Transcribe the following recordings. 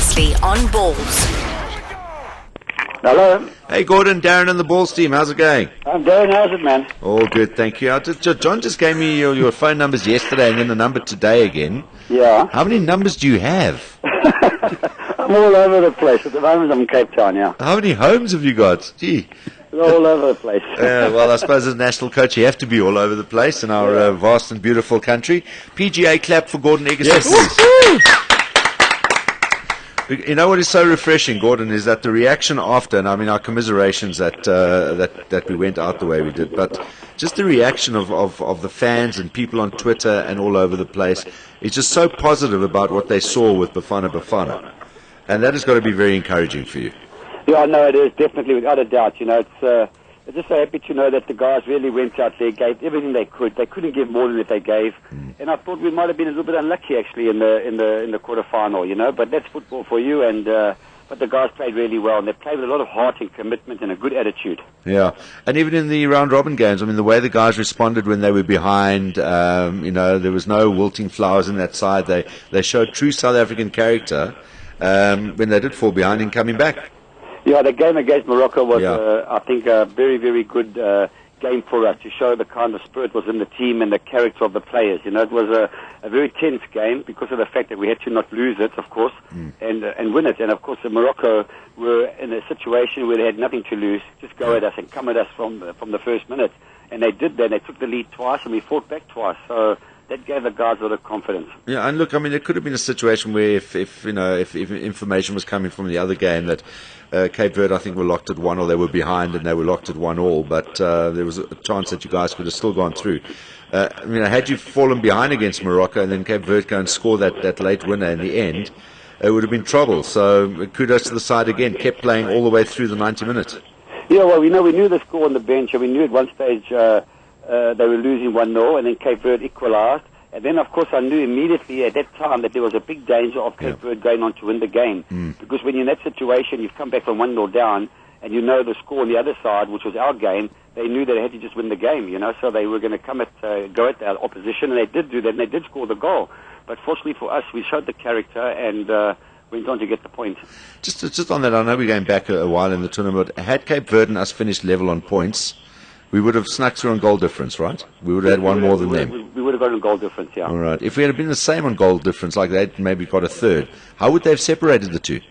Previously on Balls. Hello. Hey Gordon, Darren and the Balls team, how's it going? I'm Darren, how's it, man? All good, thank you. John just gave me your phone numbers yesterday and then the number today again. Yeah. How many numbers do you have? I'm all over the place. At the moment I'm in Cape Town, yeah. How many homes have you got? Gee. All over the place. Well, I suppose as national coach you have to be all over the place in our vast and beautiful country. PGA clap for Gordon Igesund, please. You know what is so refreshing, Gordon, is that the reaction after, and I mean our commiserations that we went out the way we did, but just the reaction of the fans and people on Twitter and all over the place is just so positive about what they saw with Bafana. And that has got to be very encouraging for you. Yeah, no, it is, definitely, without a doubt. You know, it's just so happy to know that the guys really went out there, gave everything they could. They couldn't give more than what they gave. And I thought we might have been a little bit unlucky, actually, in the quarterfinal, you know. But that's football for you. And but the guys played really well, and they played with a lot of heart and commitment and a good attitude. Yeah, and even in the round-robin games, I mean, the way the guys responded when they were behind, you know, there was no wilting flowers in that side. They showed true South African character when they did fall behind and coming back. Yeah, the game against Morocco was, I think, a very, very good game for us to show the kind of spirit was in the team and the character of the players. You know, it was a very tense game because of the fact that we had to not lose it, of course, and win it. And, of course, Morocco were in a situation where they had nothing to lose, just go at us and come at us from the first minute. And they did that. They took the lead twice, and we fought back twice. So that gave the guys a lot of confidence. Yeah, and look, I mean, it could have been a situation where if information was coming from the other game that Cape Verde, I think, were locked at 1 or they were behind and they were locked at 1-1, but there was a chance that you guys could have still gone through. I mean, had you fallen behind against Morocco and then Cape Verde go and score that late winner in the end, it would have been trouble. So kudos to the side again, kept playing all the way through the 90 minutes. Yeah, well, we knew the score on the bench, and we knew at one stage they were losing 1-0, and then Cape Verde equalised. And then, of course, I knew immediately at that time that there was a big danger of Cape Verde going on to win the game. Because when you're in that situation, you've come back from 1-0 down, and you know the score on the other side, which was our game, they knew they had to just win the game, you know, so they were going to go at the opposition, and they did do that, and they did score the goal. But fortunately for us, we showed the character and went on to get the point. Just on that, I know we're going back a while in the tournament, but had Cape Verde and us finished level on points, we would have snuck through on goal difference, right? We would have had one more than them. We would have got on goal difference, yeah. All right. If we had been the same on goal difference, like they'd maybe got a third, how would they have separated the two?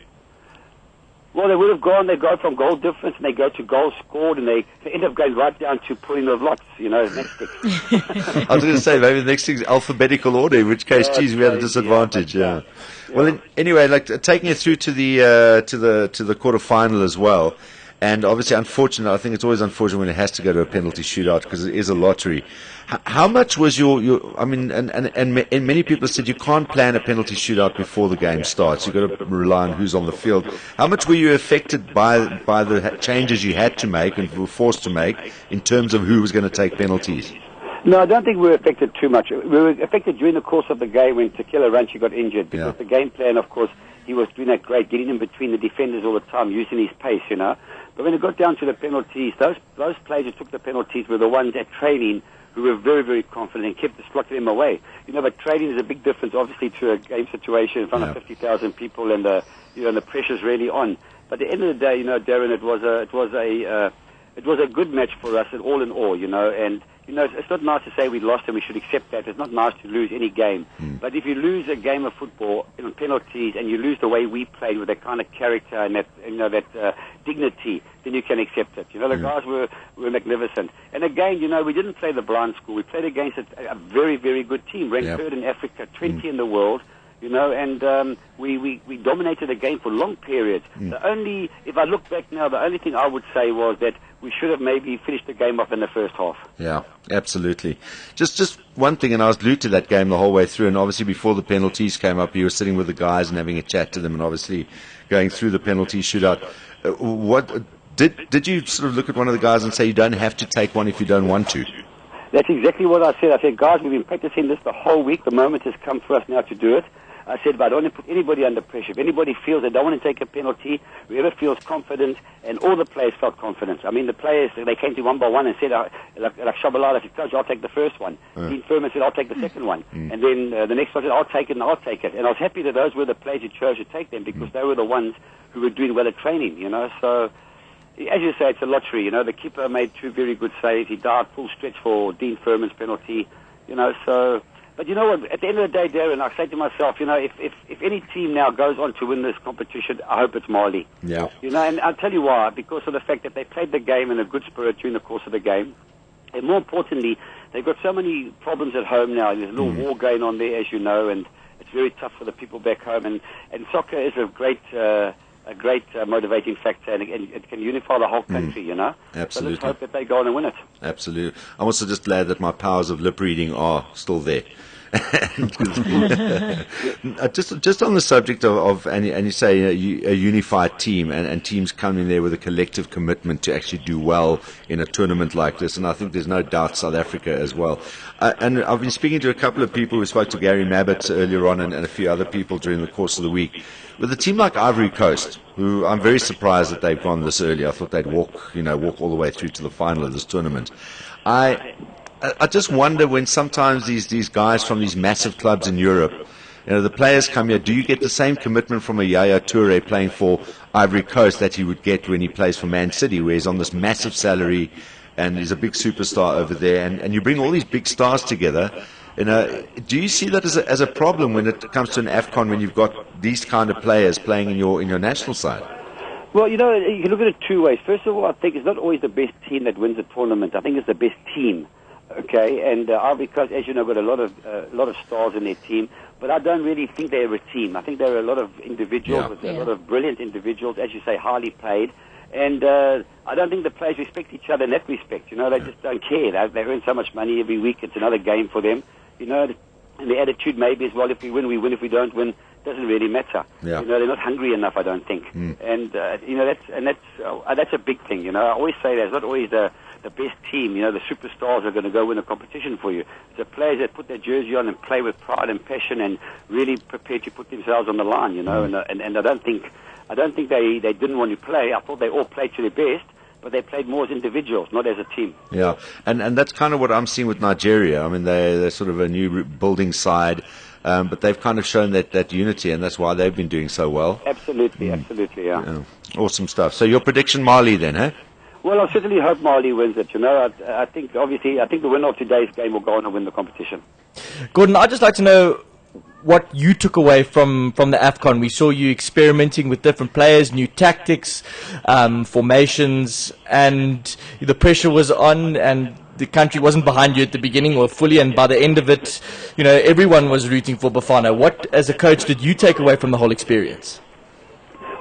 Well, they would have gone, they go from goal difference and they go to goals scored, and they end up going right down to pulling of lots, you know, next thing. I was going to say, maybe the next thing is alphabetical order, in which case, geez, we had a disadvantage, yeah. Well, anyway, like taking it through to the quarter-final as well. And obviously, unfortunately, I think it's always unfortunate when it has to go to a penalty shootout because it is a lottery. How much was your I mean, and many people said you can't plan a penalty shootout before the game starts. You've got to rely on who's on the field. How much were you affected by the changes you had to make and were forced to make in terms of who was going to take penalties? No, I don't think we were affected too much. We were affected during the course of the game when Tequila Ranchi got injured because the game plan, of course, he was doing that great, getting in between the defenders all the time, using his pace, you know. But when it got down to the penalties, those players who took the penalties were the ones at training who were very, very confident and kept slotting them away. You know, but training is a big difference, obviously, to a game situation in front of 50,000 people, and the pressure's really on. But at the end of the day, you know, Darren, it was a good match for us, all in all, you know, and. You know, it's not nice to say we lost and we should accept that. It's not nice to lose any game. But if you lose a game of football in penalties and you lose the way we played with that kind of character and that, you know, that dignity, then you can accept it. You know, the guys were magnificent. And again, you know, we didn't play the blind squad. We played against a very, very good team, ranked third in Africa, 20 in the world. You know, and we dominated the game for long periods. If I look back now, the only thing I would say was that we should have maybe finished the game off in the first half. Yeah, absolutely. Just one thing, and I was glued to that game the whole way through, and obviously before the penalties came up, you were sitting with the guys and having a chat to them, and obviously going through the penalty shootout. What did you sort of look at one of the guys and say you don't have to take one if you don't want to? That's exactly what I said. I said, guys, we've been practicing this the whole week. The moment has come for us now to do it. I said, but I don't want to put anybody under pressure. If anybody feels they don't want to take a penalty, whoever feels confident, and all the players felt confident. I mean, the players, they came to one by one and said, like Shabalala said, Coach, I'll take the first one. Dean Furman said, I'll take the second one. And then the next one said, I'll take it and I'll take it. And I was happy that those were the players who chose to take them because they were the ones who were doing well at training, you know. So, as you say, it's a lottery, you know. The keeper made 2 very good saves. He dived full stretch for Dean Furman's penalty, you know, so... But you know what, at the end of the day, Darren, I say to myself, you know, if any team now goes on to win this competition, I hope it's Mali. Yeah. You know, and I'll tell you why, because of the fact that they played the game in a good spirit during the course of the game. And more importantly, they've got so many problems at home now. There's a little war going on there, as you know, and it's very tough for the people back home. And soccer is a great motivating factor, and it can unify the whole country, you know. Absolutely. So let's hope that they go on and win it. Absolutely. I'm also just glad that my powers of lip reading are still there. Just on the subject of and you say a unified team and teams come in there with a collective commitment to actually do well in a tournament like this, and I think there's no doubt South Africa as well. And I've been speaking to a couple of people. We spoke to Gary Mabbott earlier on and a few other people during the course of the week. With a team like Ivory Coast, who I'm very surprised that they've gone this early. I thought they'd walk all the way through to the final of this tournament. I just wonder when sometimes these guys from these massive clubs in Europe, you know, the players come here, do you get the same commitment from a Yaya Toure playing for Ivory Coast that he would get when he plays for Man City, where he's on this massive salary and he's a big superstar over there, and you bring all these big stars together? You know, do you see that as a problem when it comes to an Afcon, when you've got these kind of players playing in your national side? Well, you know, you can look at it 2 ways. First of all, I think it's not always the best team that wins a tournament. I think it's the best team. Okay, and Ivory Coast, as you know, got a lot of stars in their team, but I don't really think they're a team. I think they're a lot of individuals, a lot of brilliant individuals, as you say, highly paid, and I don't think the players respect each other in that respect. You know, they just don't care. They earn so much money every week; it's another game for them. You know, and the attitude maybe as well: if we win, we win. If we don't win, doesn't really matter. Yeah. You know, they're not hungry enough, I don't think. And you know, that's a big thing. You know, I always say that it's not always the best team, you know, the superstars are going to go win a competition for you. It's the players that put their jersey on and play with pride and passion and really prepare to put themselves on the line, you know. And I don't think they didn't want to play. I thought they all played to their best, but they played more as individuals, not as a team. Yeah, and that's kind of what I'm seeing with Nigeria. I mean, they're sort of a new building side, but they've kind of shown that unity, and that's why they've been doing so well. Absolutely, yeah. Awesome stuff. So your prediction, Mali, then, eh? Well, I certainly hope Mali wins it. You know, I think the winner of today's game will go on and win the competition. Gordon, I'd just like to know what you took away from the Afcon. We saw you experimenting with different players, new tactics, formations, and the pressure was on, and the country wasn't behind you at the beginning or fully, and by the end of it, you know, everyone was rooting for Bafana. What, as a coach, did you take away from the whole experience?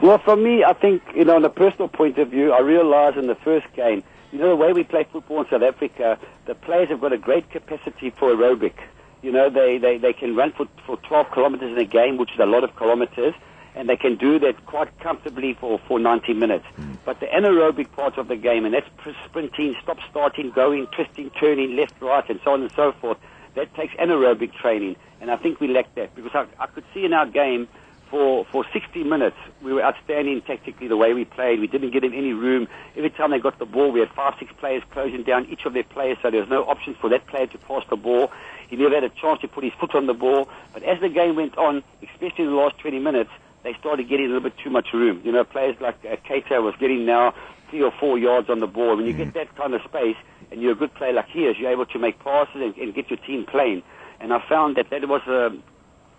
Well, for me, I think, you know, on a personal point of view, I realized in the first game, you know, the way we play football in South Africa, the players have got a great capacity for aerobic. You know, they can run for 12 kilometers in a game, which is a lot of kilometers, and they can do that quite comfortably for 90 minutes. But the anaerobic part of the game, and that's sprinting, stop starting, going, twisting, turning, left, right, and so on and so forth, that takes anaerobic training, and I think we lacked that, because I could see in our game, for 60 minutes, we were outstanding tactically the way we played. We didn't give them any room. Every time they got the ball, we had 5-6 players closing down each of their players, so there was no options for that player to pass the ball. He never had a chance to put his foot on the ball. But as the game went on, especially in the last 20 minutes, they started getting a little bit too much room. You know, players like Keita was getting now 3 or 4 yards on the ball. When you get that kind of space, and you're a good player like he is, you're able to make passes and get your team playing. And I found that was a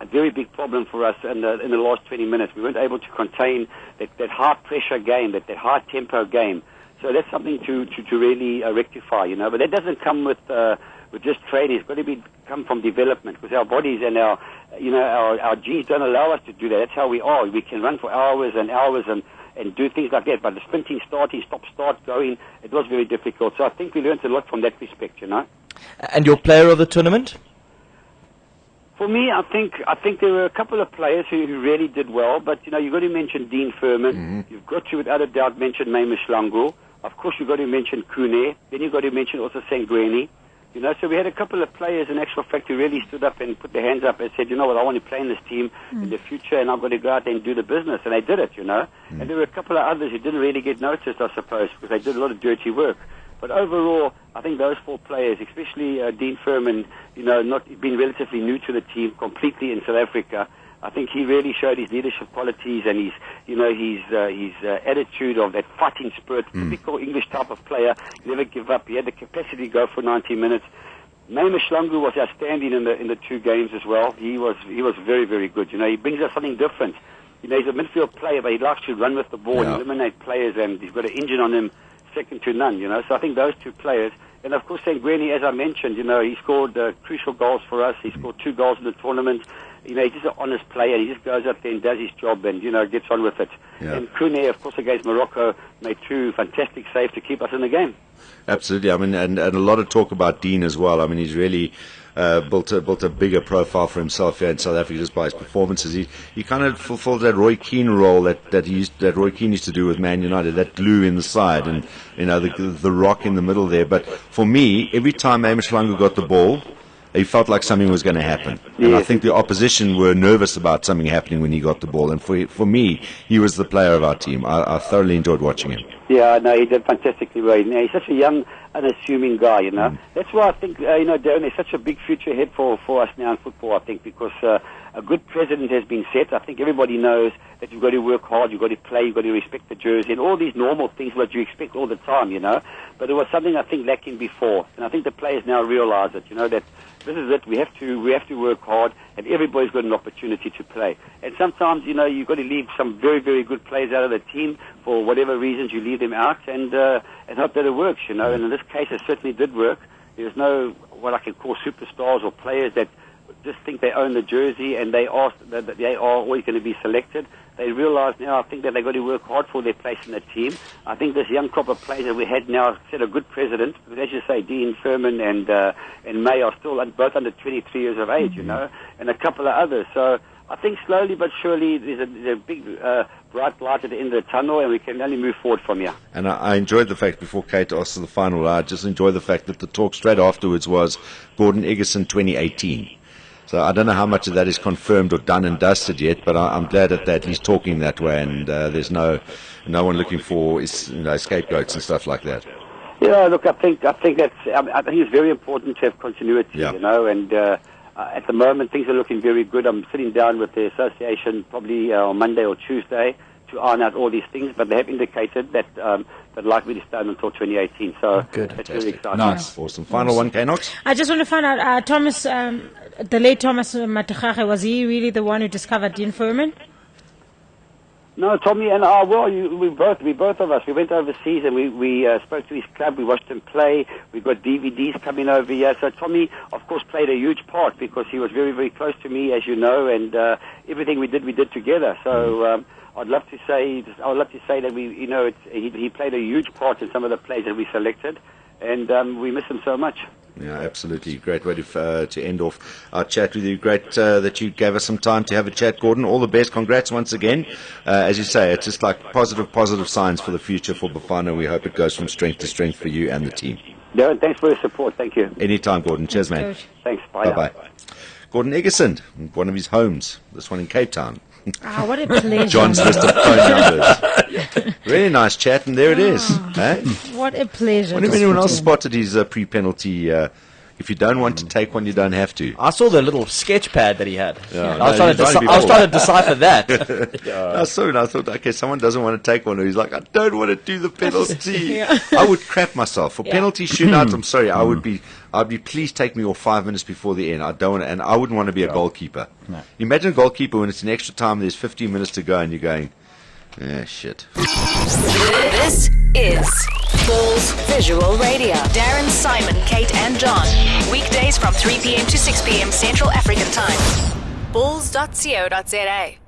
very big problem for us in the last 20 minutes. We weren't able to contain that high-pressure game, that high-tempo game. So that's something to really rectify, you know. But that doesn't come with just training. It's got to come from development, because our bodies and our genes don't allow us to do that. That's how we are. We can run for hours and hours and do things like that. But the sprinting, starting, stop, going, it was very difficult. So I think we learned a lot from that respect, you know. And your player of the tournament? For me, I think there were a couple of players who really did well, but, you know, you've got to mention Dean Furman. You've got to, without a doubt, mention May Mshlangu. Of course, you've got to mention Kune. Then you've got to mention also Sangweni. You know, so we had a couple of players in actual fact who really stood up and put their hands up and said, you know what, I want to play in this team in the future, and I've got to go out there and do the business. And they did it, you know. And there were a couple of others who didn't really get noticed, I suppose, because they did a lot of dirty work. But overall, I think those 4 players, especially Dean Furman, you know, not being relatively new to the team completely in South Africa, I think he really showed his leadership qualities and his attitude of that fighting spirit, typical English type of player. Never give up. He had the capacity to go for 90 minutes. Naima Shlangu was outstanding in the 2 games as well. He was very, very good. You know, he brings us something different. You know, he's a midfield player, but he likes to run with the ball and eliminate players, and he's got an engine on him second to none. You know, so I think those 2 players. And of course, Sangweni, as I mentioned, you know, he scored crucial goals for us. He scored 2 goals in the tournament. You know, he's just an honest player. He just goes up there and does his job and, you know, gets on with it. Yeah. And Kune, of course, against Morocco, made 2 fantastic saves to keep us in the game. Absolutely. I mean, and a lot of talk about Dean as well. I mean, he's really built a bigger profile for himself here in South Africa just by his performances. He kind of fulfilled that Roy Keane role that Roy Keane used to do with Man United, that glue in the side and, you know, the rock in the middle there. But for me, every time Amos Shlangu got the ball, he felt like something was going to happen. And I think the opposition were nervous about something happening when he got the ball. And for me, he was the player of our team. I thoroughly enjoyed watching him. Yeah, no, he did fantastically well. You know, he's such a young, unassuming guy, you know. That's why I think, you know, Darren, there's such a big future ahead for us now in football, I think, because a good president has been set. I think everybody knows that you've got to work hard, you've got to play, you've got to respect the jersey, and all these normal things that you expect all the time, you know. But there was something, I think, lacking before. And I think the players now realize it, you know, that this is it. We have to work hard, and everybody's got an opportunity to play. And sometimes, you know, you've got to leave some very, very good players out of the team for whatever reasons. You leave them out and hope that it works. You know, and in this case, it certainly did work. There's no what I can call superstars or players that just think they own the jersey and they are always going to be selected. They realise now, I think, that they've got to work hard for their place in the team. I think this young crop of players that we had now set a good precedent. Because as you say, Dean Furman and May are still both under 23 years of age, you know, and a couple of others. So I think slowly but surely there's a big bright light at the end of the tunnel, and we can only move forward from here. And I enjoyed the fact, before Kate asked the final, I just enjoyed the fact that the talk straight afterwards was Gordon Igesund 2018. So I don't know how much of that is confirmed or done and dusted yet, but I'm glad that he's talking that way, and there's no one looking for scapegoats and stuff like that. Yeah, look, I think it's very important to have continuity, you know, and at the moment things are looking very good. I'm sitting down with the association probably on Monday or Tuesday to iron out all these things, but they have indicated that they'd like me to stay until 2018. So that's really exciting. Nice, awesome. Final one, K-Nox? I just want to find out, Thomas, the late Thomas Matuchage, was he really the one who discovered Dean Furman? No, Tommy and I, we both of us, we went overseas and we spoke to his club, we watched him play, we got DVDs coming over here. So Tommy, of course, played a huge part because he was very, very close to me, as you know, and everything we did together. So I'd love to say that he played a huge part in some of the plays that we selected, and we miss him so much. Yeah, absolutely. Great way to end off our chat with you. Great that you gave us some time to have a chat, Gordon. All the best. Congrats once again. As you say, it's just like positive signs for the future for Bafana. We hope it goes from strength to strength for you and the team. Darren, thanks for your support. Thank you. Anytime, Gordon. Cheers, man. Thanks. Bye. Bye-bye. Gordon Igesund, one of his homes, this one in Cape Town. What a pleasure. John's list of phone numbers. Really nice chat, and there it is. What a pleasure. Wonder if anyone else spotted his pre-penalty. If you don't want to take one, you don't have to. I saw the little sketch pad that he had. Yeah, I was trying to decipher that. I saw it and I thought, okay, someone doesn't want to take one. He's like, I don't want to do the penalty. I would crap myself. For penalty shootouts, I'm sorry, I'd be please take me off 5 minutes before the end. I don't want to, and I wouldn't want to be a goalkeeper. No. Imagine a goalkeeper when it's an extra time, there's 15 minutes to go and you're going, shit. This is Balls Visual Radio. Darren, Simon, Kate and John. Weekdays from 3 p.m. to 6 p.m. Central African Time. Balls.co.za